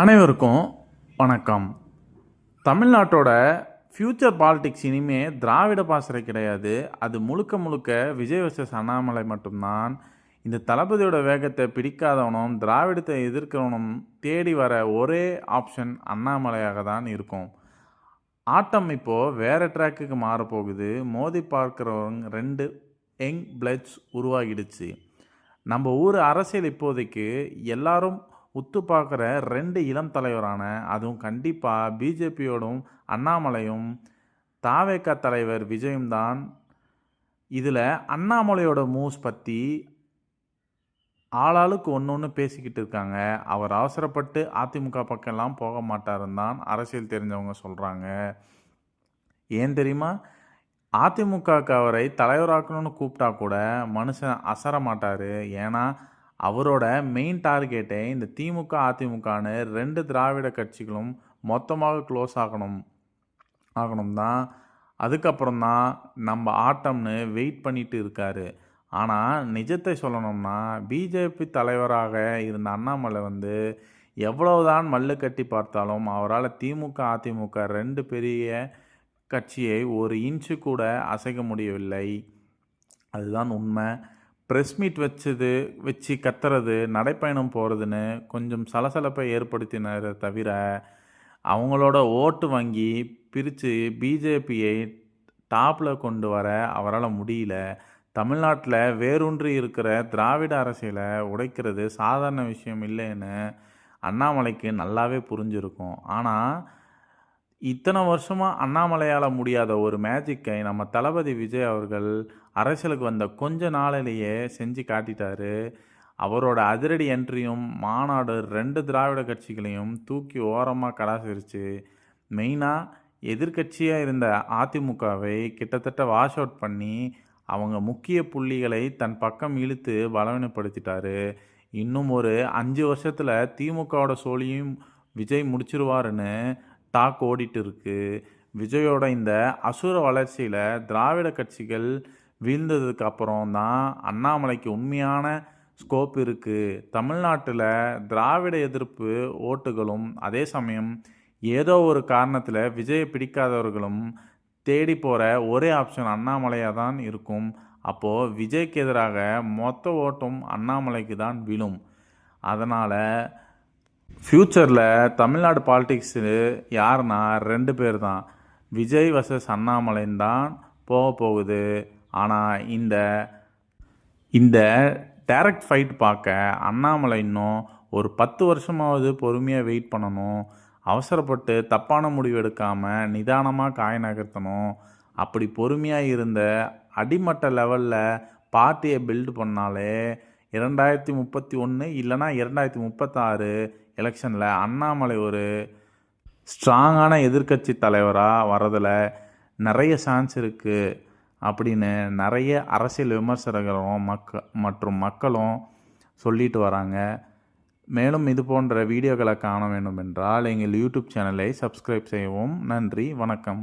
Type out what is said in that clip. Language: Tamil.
அனைவருக்கும் வணக்கம். தமிழ்நாட்டோட ஃப்யூச்சர் பாலிடிக்ஸ் இனிமே திராவிட பாசறை கிடையாது. அது முழுக்க முழுக்க விஜய் வர்சஸ் அண்ணாமலை மட்டும்தான். இந்த தளபதியோட வேகத்தை பிடிக்காதவனும் திராவிடத்தை எதிர்க்கிறவனும் தேடி வர ஒரே ஆப்ஷன் அண்ணாமலையாக தான் இருக்கும். ஆட்டம் இப்போது வேறு ட்ராக்குக்கு மாறப்போகுது. மோதி பார்க்குறவங்க 2 யங் பிளட்ஸ் உருவாகிடுச்சு. நம்ம ஊர் அரசியல் இப்போதைக்கு எல்லாரும் உத்து பார்க்குற 2 இளம் தலைவரான, அதுவும் கண்டிப்பாக பிஜேபியோடும் அண்ணாமலையும் தாவேகா தலைவர் விஜயும் தான். இதில் அண்ணாமலையோட மூவ்ஸ் பற்றி ஆளாளுக்கு ஒன்று பேசிக்கிட்டு இருக்காங்க. அவர் அவசரப்பட்டு அதிமுக பக்கம்லாம் போக மாட்டாருன்னு தான் அரசியல் தெரிஞ்சவங்க சொல்கிறாங்க. ஏன் தெரியுமா? அதிமுகவுக்கு அவரை தலைவராக்கணும்னு கூப்பிட்டா கூட மனுஷன் அசர மாட்டார். ஏன்னா அவரோட மெயின் டார்கெட்டே இந்த திமுக அதிமுகன்னு 2 திராவிட கட்சிகளும் மொத்தமாக க்ளோஸ் ஆகணும் தான். அதுக்கப்புறம் தான் நம்ம ஆட்டம்னு வெயிட் பண்ணிட்டு இருக்காரு. ஆனால் நிஜத்தை சொல்லணும்னா பிஜேபி தலைவராக இருந்த அண்ணாமலை எவ்வளவுதான் மல்லு கட்டி பார்த்தாலும் அவரால் திமுக அதிமுக 2 பெரிய கட்சியை ஒரு இன்ச்சு கூட அசைக்க முடியவில்லை. அதுதான் உண்மை. ப்ரெஸ் மீட் வச்சு கத்துறது, நடைப்பயணம் போகிறதுன்னு கொஞ்சம் சலசலப்பை ஏற்படுத்தினரை தவிர அவங்களோட ஓட்டு வங்கி பிரித்து பிஜேபியை டாப்பில் கொண்டு வர அவரால் முடியல. தமிழ்நாட்டில் வேரூன்றி இருக்கிற திராவிட அரசியலை உடைக்கிறது சாதாரண விஷயம் இல்லைன்னு அண்ணாமலைக்கு நல்லாவே புரிஞ்சிருக்கும். ஆனால் இத்தனை வருஷமாக அண்ணாமலையால் முடியாத ஒரு மேஜிக்கை நம்ம தளபதி விஜய் அவர்கள் அரசியலுக்கு வந்த கொஞ்ச நாளிலேயே செஞ்சு காட்டிட்டாரு. அவரோட அதிரடி என்ட்ரியும் மாநாடு 2 திராவிட கட்சிகளையும் தூக்கி ஓரமாக கடாசிருச்சு. மெயினாக எதிர்கட்சியாக இருந்த அதிமுகவை கிட்டத்தட்ட வாஷ் அவுட் பண்ணி அவங்க முக்கிய புள்ளிகளை தன் பக்கம் இழுத்து பலவீனப்படுத்திட்டாரு. இன்னும் ஒரு 5 வருஷத்தில் திமுகவோட சோழியும் விஜய் முடிச்சிருவாருன்னு டாக் ஓடிட்டு இருக்கு. விஜயோட இந்த அசுர வளர்ச்சியில் திராவிட கட்சிகள் வீழ்ந்ததுக்கு அப்புறம் தான் அண்ணாமலைக்கு உண்மையான ஸ்கோப் இருக்குது. தமிழ்நாட்டில் திராவிட எதிர்ப்பு ஓட்டுகளும் அதே சமயம் ஏதோ ஒரு காரணத்தில் விஜயை பிடிக்காதவர்களும் தேடி போகிற ஒரே ஆப்ஷன் அண்ணாமலையாக தான் இருக்கும். அப்போது விஜய்க்கு எதிராக மொத்த ஓட்டும் அண்ணாமலைக்கு தான் விழும். அதனால் ஃப்யூச்சரில் தமிழ்நாடு பாலிடிக்ஸு யாருன்னா 2 பேர் தான். விஜய் வர்சஸ் அண்ணாமலைன்னு தான் போகுது. ஆனால் இந்த டைரக்ட் ஃபைட் பார்க்க அண்ணாமலை இன்னும் ஒரு 10 வருஷமாவது பொறுமையாக வெயிட் பண்ணணும். அவசரப்பட்டு தப்பான முடிவு எடுக்காமல் நிதானமாக காய் நகர்த்தணும். அப்படி பொறுமையாக இருந்த அடிமட்ட லெவலில் பார்ட்டியை பில்டு பண்ணாலே 2031 இல்லைனா 2036 எலெக்ஷனில் அண்ணாமலை ஒரு ஸ்ட்ராங்கான எதிர்க்கட்சி தலைவராக வரதில் நிறைய சான்ஸ் இருக்குது அப்படின்னு நிறைய அரசியல் விமர்சகர்களும் மற்றும் மக்களும் சொல்லிட்டு வராங்க. மேலும் இது போன்ற வீடியோக்களை காண வேண்டும் என்றால் எங்கள் யூடியூப் சேனலை சப்ஸ்கிரைப் செய்யவும். நன்றி, வணக்கம்.